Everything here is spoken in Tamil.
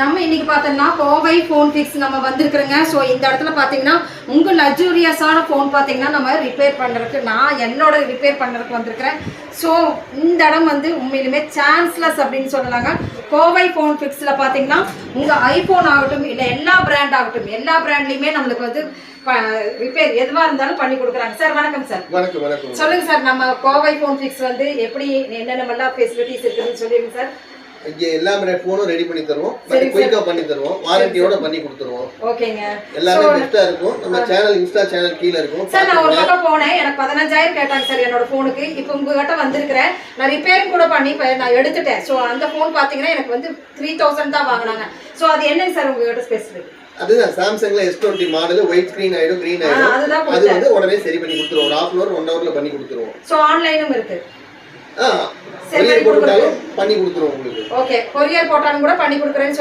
நம்ம இன்னைக்கு பார்த்தோம்னா கோவை ஃபோன் ஃபிக்ஸ் நம்ம வந்திருக்கிறோங்க. ஸோ இந்த இடத்துல பார்த்தீங்கன்னா உங்கள் லக்ஸூரியஸான ஃபோன் பார்த்தீங்கன்னா நம்ம ரிப்பேர் பண்ணுறதுக்கு நான் என்னோட ரிப்பேர் பண்ணுறதுக்கு வந்திருக்கிறேன். ஸோ இந்த இடம் வந்து உண்மையிலுமே சான்ஸ்லெஸ் அப்படின்னு சொல்லலாங்க. கோவை ஃபோன் ஃபிக்ஸில் பார்த்தீங்கன்னா உங்கள் ஐஃபோன் ஆகட்டும் இல்லை எல்லா பிராண்ட் ஆகட்டும் எல்லா பிராண்ட்லேயுமே நம்மளுக்கு வந்து ரிப்பேர் எதுவாக இருந்தாலும் பண்ணி கொடுக்குறாங்க. சார் வணக்கம் சார். வணக்கம் வணக்கம். சொல்லுங்கள் சார், நம்ம கோவை ஃபோன் ஃபிக்ஸ் வந்து எப்படி என்னென்னலாம் ஃபெசிலிட்டிஸ் இருக்குதுன்னு சொல்லிடுங்க சார். இங்க எல்லா பிராண்ட் போனும் ரெடி பண்ணி தருவோம், பட் குயிக்கா பண்ணி தருவோம், வாரண்டியோட பண்ணி கொடுத்துருவோம். ஓகேங்க, எல்லாமே பெஸ்டா இருக்கும். நம்ம சேனல் இன்ஸ்டா சேனல் கீழ இருக்கும். சார் நான் ஒரு பக்கம் போனேன், எனக்கு 15,000 கேட்டாங்க சார் என்னோட ஃபோனுக்கு. இப்போ உங்ககிட்ட வந்திருக்கிறேன், நான் ரிப்பேரும் கூட பண்ணி நான் எடுத்துட்டேன். ஸோ அந்த ஃபோன் பார்த்தீங்கன்னா எனக்கு வந்து 3,000 தான் வாங்கினாங்க. ஸோ அது என்னங்க சார் உங்ககிட்ட ஸ்பெசிஃபிக்? அதுதான் சாம்சங்ல S20 மாடல் ஒயிட் ஸ்கிரீன் ஆயிடும், கிரீன் ஆயிடும். அது வந்து உடனே சரி பண்ணி கொடுத்துருவோம். ஒரு 1/2 hour 1 hourல பண்ணி கொடுத்துருவோம். ஸோ ஆன்லைனும் இருக்கு. கொரியர் போட்டாலும் பண்ணி கொடுத்துருவோம் உங்களுக்கு. ஓகே, கொரியர் போட்டாலும் கூட பண்ணி கொடுக்குறேன்னு